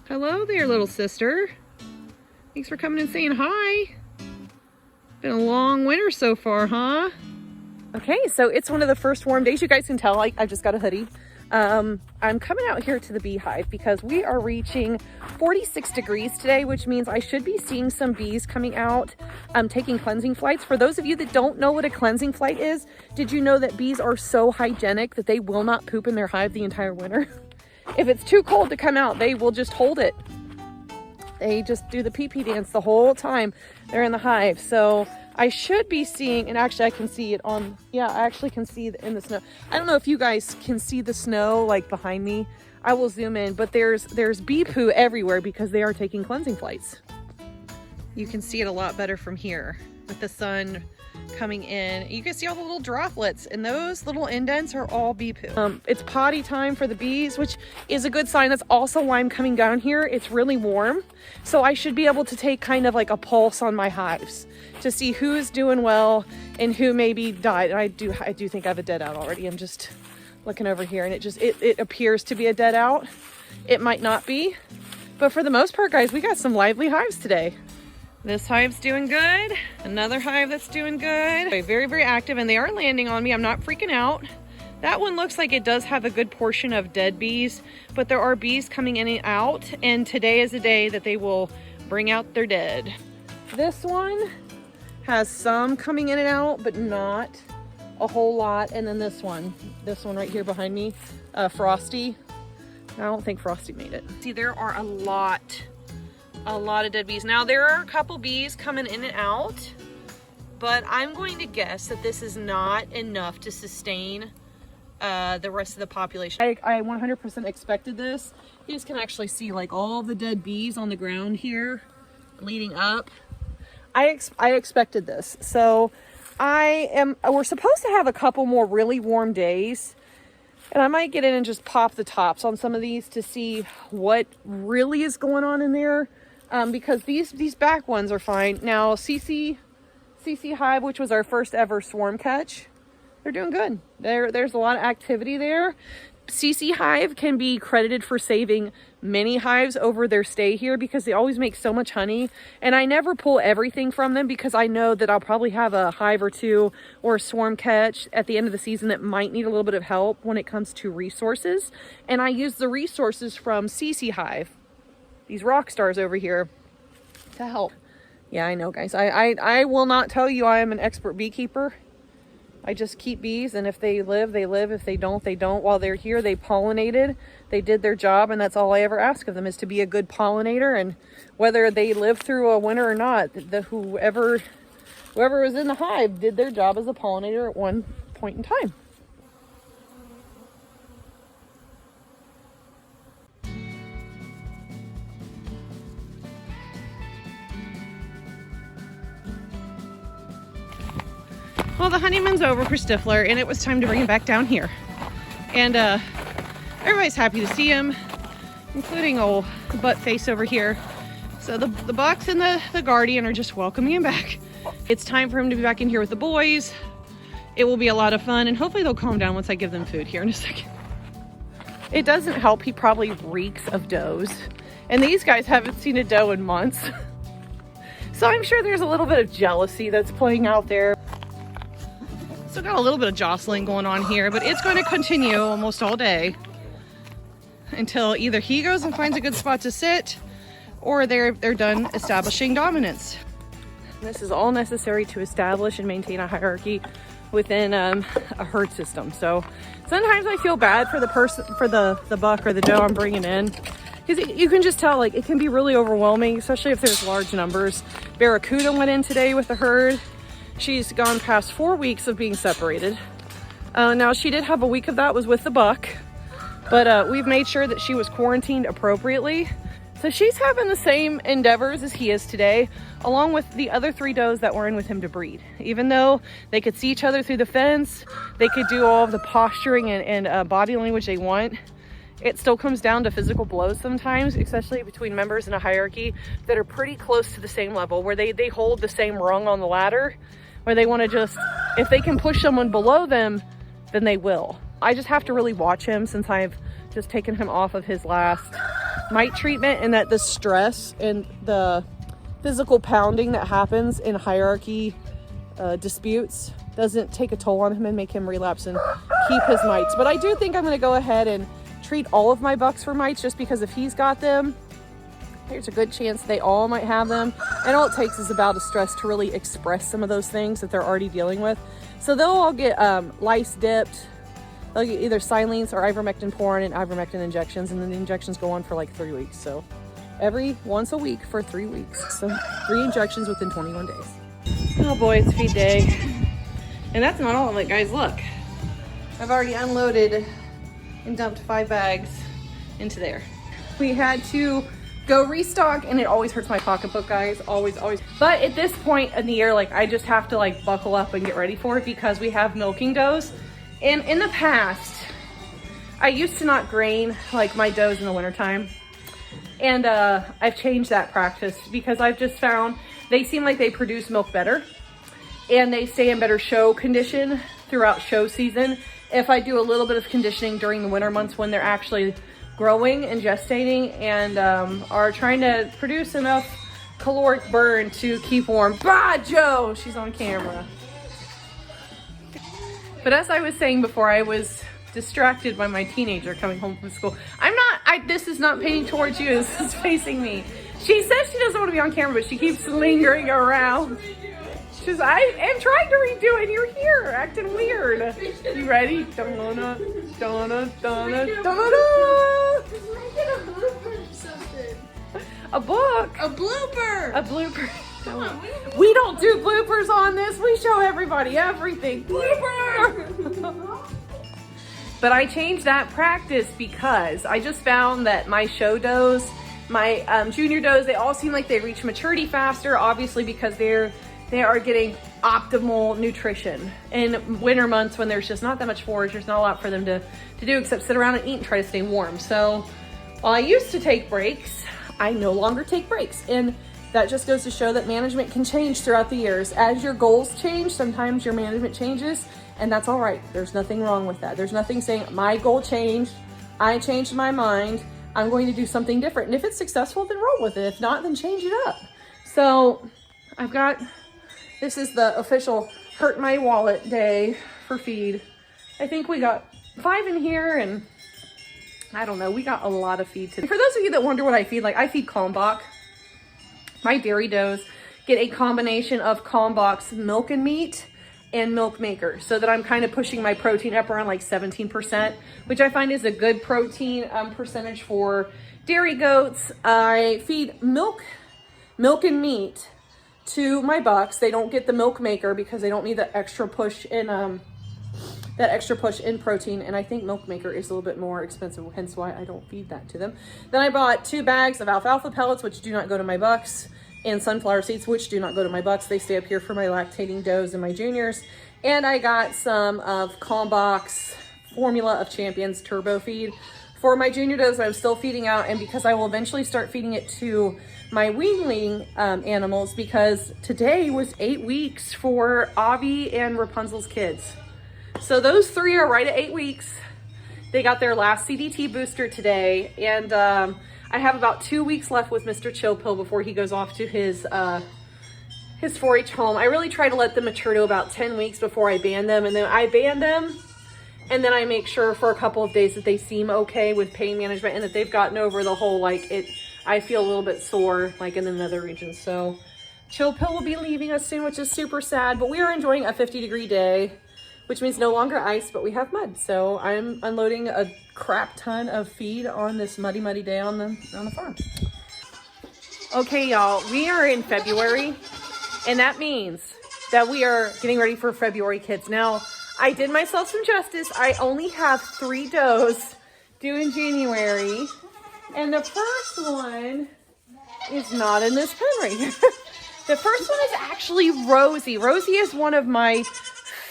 Hello there, little sister. Thanks for coming and saying hi. Been a long winter so far, huh? Okay, so it's one of the first warm days. You guys can tell I just got a hoodie. I'm coming out here to the beehive because we are reaching 46 degrees today, which means I should be seeing some bees coming out, taking cleansing flights. For those of you that don't know what a cleansing flight is, did you know that bees are so hygienic that they will not poop in their hive the entire winter? If it's too cold to come out, they will just hold it. They just do the pee-pee dance the whole time they're in the hive. So I should be seeing, and actually I can see it on, yeah, I actually can see it in the snow. I don't know if you guys can see the snow like behind me. I will zoom in, but there's bee poo everywhere because they are taking cleansing flights. You can see it a lot better from here with the sun coming in. You can see all the little droplets, and those little indents are all bee poo. It's potty time for the bees, which is a good sign. That's also why I'm coming down here. It's really warm, so I should be able to take kind of like a pulse on my hives to see who's doing well and who maybe died. And I do think I have a dead out already. I'm just looking over here, and it appears to be a dead out. It might not be, but for the most part, guys, we got some lively hives today. This hive's doing good. Another hive that's doing good. Very, very active, and they are landing on me. I'm not freaking out. That one looks like it does have a good portion of dead bees, but there are bees coming in and out, and today is the day that they will bring out their dead. This one has some coming in and out, but not a whole lot. And then this one right here behind me, Frosty. I don't think Frosty made it. See, there are a lot of dead bees. Now there are a couple bees coming in and out, but I'm going to guess that this is not enough to sustain the rest of the population. I 100% expected this. You guys can actually see like all the dead bees on the ground here leading up. I expected this. So we're supposed to have a couple more really warm days, and I might get in and just pop the tops on some of these to see what really is going on in there. Because these back ones are fine. Now CC Hive, which was our first ever swarm catch, they're doing good. There's a lot of activity there. CC Hive can be credited for saving many hives over their stay here because they always make so much honey. And I never pull everything from them because I know that I'll probably have a hive or two or a swarm catch at the end of the season that might need a little bit of help when it comes to resources. And I use the resources from CC Hive, these rock stars over here, to help. Yeah, I know, guys. I will not tell you I am an expert beekeeper. I just keep bees, and if they live, they live. If they don't, they don't. While they're here, they pollinated. They did their job, and that's all I ever ask of them, is to be a good pollinator. And whether they live through a winter or not, whoever was in the hive did their job as a pollinator at one point in time. Well, the honeymoon's over for Stifler, and it was time to bring him back down here. And everybody's happy to see him, including old butt face over here. So the Bucks and the Guardian are just welcoming him back. It's time for him to be back in here with the boys. It will be a lot of fun, and hopefully they'll calm down once I give them food here in a second. It doesn't help, he probably reeks of does. And these guys haven't seen a doe in months. So I'm sure there's a little bit of jealousy that's playing out there. Still got a little bit of jostling going on here, but it's going to continue almost all day until either he goes and finds a good spot to sit, or they're done establishing dominance. This is all necessary to establish and maintain a hierarchy within a herd system. So sometimes I feel bad for the buck or the doe I'm bringing in, because you can just tell, like, it can be really overwhelming, especially if there's large numbers. Barracuda went in today with the herd. She's gone past 4 weeks of being separated. Now, she did have a week of that was with the buck, but we've made sure that she was quarantined appropriately. So she's having the same endeavors as he is today, along with the other 3 does that were in with him to breed. Even though they could see each other through the fence, they could do all of the posturing and body language they want, it still comes down to physical blows sometimes, especially between members in a hierarchy that are pretty close to the same level, where they hold the same rung on the ladder, where they want to just, if they can push someone below them, then they will. I just have to really watch him, since I've just taken him off of his last mite treatment, and that the stress and the physical pounding that happens in hierarchy disputes doesn't take a toll on him and make him relapse and keep his mites. But I do think I'm going to go ahead and treat all of my bucks for mites, just because if he's got them, there's a good chance they all might have them. And all it takes is about a stress to really express some of those things that they're already dealing with. So they'll all get lice dipped. They'll get either Silines or ivermectin porn and ivermectin injections, and then the injections go on for like 3 weeks. So once a week for 3 weeks. So 3 injections within 21 days. Oh boy, it's feed day. And that's not all of it, guys. Look, I've already unloaded and dumped 5 bags into there. We had to go restock, and it always hurts my pocketbook, guys. Always. But at this point in the year, like, I just have to like buckle up and get ready for it, because we have milking does. And in the past, I used to not grain like my does in the wintertime. And I've changed that practice, because I've just found they seem like they produce milk better, and they stay in better show condition throughout show season if I do a little bit of conditioning during the winter months when they're actually growing and gestating and are trying to produce enough caloric burn to keep warm. Bah, Joe! She's on camera. But as I was saying before, I was distracted by my teenager coming home from school. This is not painting towards you, this is facing me. She says she doesn't want to be on camera, but she keeps lingering around. She's, I am trying to redo it, you're here, acting weird. You ready? Donna. A book? A blooper! A blooper. Come on, we don't do bloopers on this. We show everybody everything. Blooper! But I changed that practice because I just found that my show does, my junior does, they all seem like they reach maturity faster, obviously because they are getting optimal nutrition in winter months when there's just not that much forage. There's not a lot for them to do except sit around and eat and try to stay warm. So while I used to take breaks, I no longer take breaks. And that just goes to show that management can change throughout the years. As your goals change, sometimes your management changes, and that's all right. There's nothing wrong with that. There's nothing saying my goal changed, I changed my mind, I'm going to do something different. And if it's successful, then roll with it. If not, then change it up. So I've got, this is the official hurt my wallet day for feed. I think we got 5 in here, and I don't know, we got a lot of feed today. For those of you that wonder what I feed, like I feed Kalmbach. My dairy does get a combination of Kalmbach's milk and meat and milk maker, so that I'm kind of pushing my protein up around like 17%, which I find is a good protein percentage for dairy goats. I feed milk and meat to my bucks. They don't get the milk maker because they don't need that extra push in protein, and I think milk maker is a little bit more expensive, hence why I don't feed that to them. Then I bought 2 bags of alfalfa pellets, which do not go to my bucks, and sunflower seeds, which do not go to my bucks. They stay up here for my lactating does and my juniors. And I got some of Kalmbach's Formula of Champions turbo feed for my junior does. I'm still feeding out, and because I will eventually start feeding it to my weanling animals, because today was 8 weeks for Avi and Rapunzel's kids. So those 3 are right at 8 weeks. They got their last CDT booster today, and I have about 2 weeks left with Mr. Chill Pill before he goes off to his 4-H home. I really try to let them mature to about 10 weeks before I ban them, and then I ban them, and then I make sure for a couple of days that they seem okay with pain management and that they've gotten over the whole, like, I feel a little bit sore, like in the nether region. So Chill Pill will be leaving us soon, which is super sad, but we are enjoying a 50-degree day, which means no longer ice, but we have mud. So I'm unloading a crap ton of feed on this muddy day on the farm. Okay, y'all, we are in February, and that means that we are getting ready for February kids. Now, I did myself some justice. I only have 3 does due in January, and the first one is not in this pen right here. The first one is actually Rosie. Rosie is one of my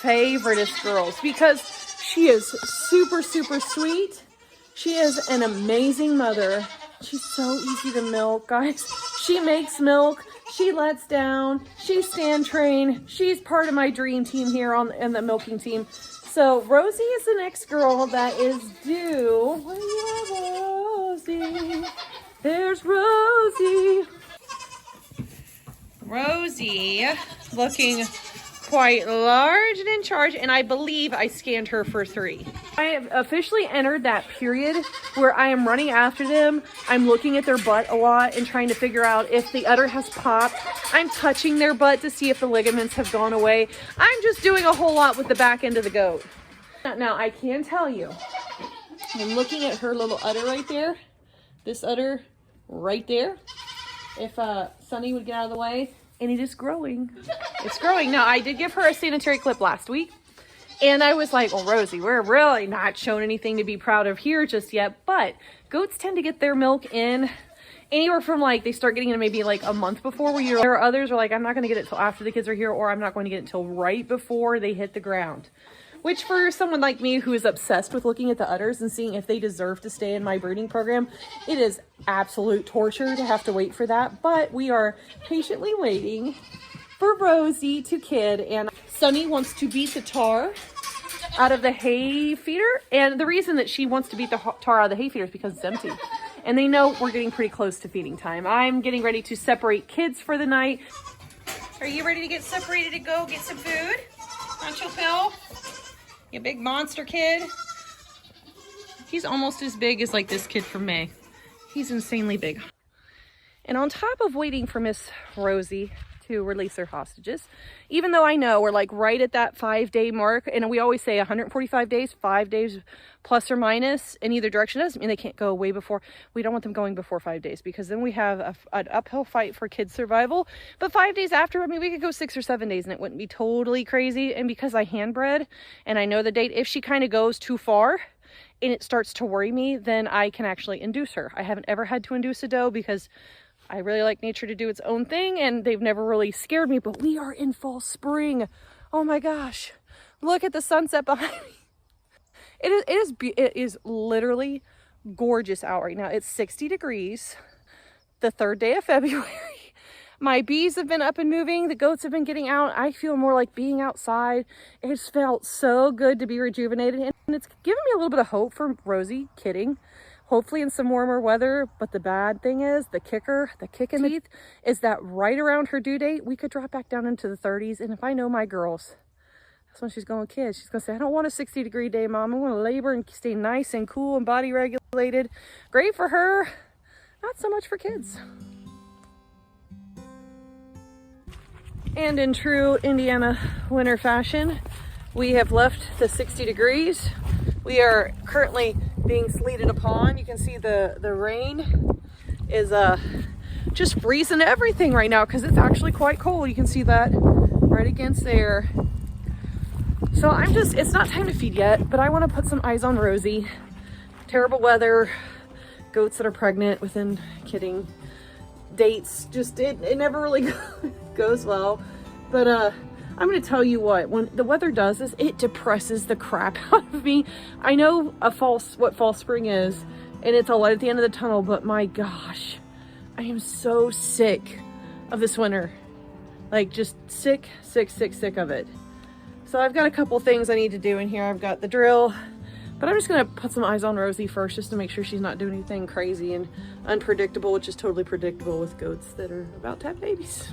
favoriteest girls because she is super sweet. She is an amazing mother. She's so easy to milk, guys. She makes milk, she lets down, she's stand trained. She's part of my dream team here in the milking team. So Rosie is the next girl that is due. Where you at, Rosie? There's Rosie. Rosie looking quite large and in charge, and I believe I scanned her for 3. I have officially entered that period where I am running after them. I'm looking at their butt a lot and trying to figure out if the udder has popped. I'm touching their butt to see if the ligaments have gone away. I'm just doing a whole lot with the back end of the goat. Now I can tell you, I'm looking at her little udder right there. This udder right there. If Sunny would get out of the way, and it is growing. It's growing. Now, I did give her a sanitary clip last week, and I was like, well, Rosie, we're really not showing anything to be proud of here just yet, but goats tend to get their milk in anywhere from like, they start getting it maybe like a month before, where there are others are like, I'm not going to get it till after the kids are here, or I'm not going to get it till right before they hit the ground. Which for someone like me who is obsessed with looking at the udders and seeing if they deserve to stay in my breeding program, it is absolute torture to have to wait for that. But we are patiently waiting for Rosie to kid, and Sunny wants to beat the tar out of the hay feeder. And the reason that she wants to beat the tar out of the hay feeder is because it's empty. And they know we're getting pretty close to feeding time. I'm getting ready to separate kids for the night. Are you ready to get separated to go get some food? Honcho Pill? You big monster kid. He's almost as big as like this kid from May. He's insanely big. And on top of waiting for Miss Rosie to release her hostages, even though I know we're like right at that 5-day mark, and we always say 145 days, 5 days plus or minus in either direction. Doesn't mean they can't go way before. We don't want them going before 5 days, because then we have an uphill fight for kids survival. But 5 days after, I mean, we could go 6 or 7 days and it wouldn't be totally crazy. And because I handbred and I know the date, if she kind of goes too far and it starts to worry me, then I can actually induce her. I haven't ever had to induce a doe because I really like nature to do its own thing, and they've never really scared me. But we are in fall spring. Oh my gosh. Look at the sunset behind me. It is literally gorgeous out right now. It's 60 degrees, the 3rd day of February. My bees have been up and moving. The goats have been getting out. I feel more like being outside. It's felt so good to be rejuvenated, and it's given me a little bit of hope for Rosie kidding. Hopefully in some warmer weather. But the bad thing is, the kick in the teeth is that right around her due date, we could drop back down into the 30s. And if I know my girls, that's when she's going to kid. She's going to say, I don't want a 60-degree day, Mom. I want to labor and stay nice and cool and body regulated. Great for her, not so much for kids. And in true Indiana winter fashion, we have left the 60 degrees. We are currently being sleeted upon. You can see the rain is just freezing everything right now because it's actually quite cold. You can see that right against there. So it's not time to feed yet, but I want to put some eyes on Rosie. Terrible weather, goats that are pregnant within kidding dates, just it never really goes well. But I'm going to tell you what, when the weather does this, it depresses the crap out of me. I know what fall spring is, and it's a light at the end of the tunnel, but my gosh, I am so sick of this winter. Like, just sick of it. So I've got a couple things I need to do in here. I've got the drill, but I'm just going to put some eyes on Rosie first, just to make sure she's not doing anything crazy and unpredictable, which is totally predictable with goats that are about to have babies.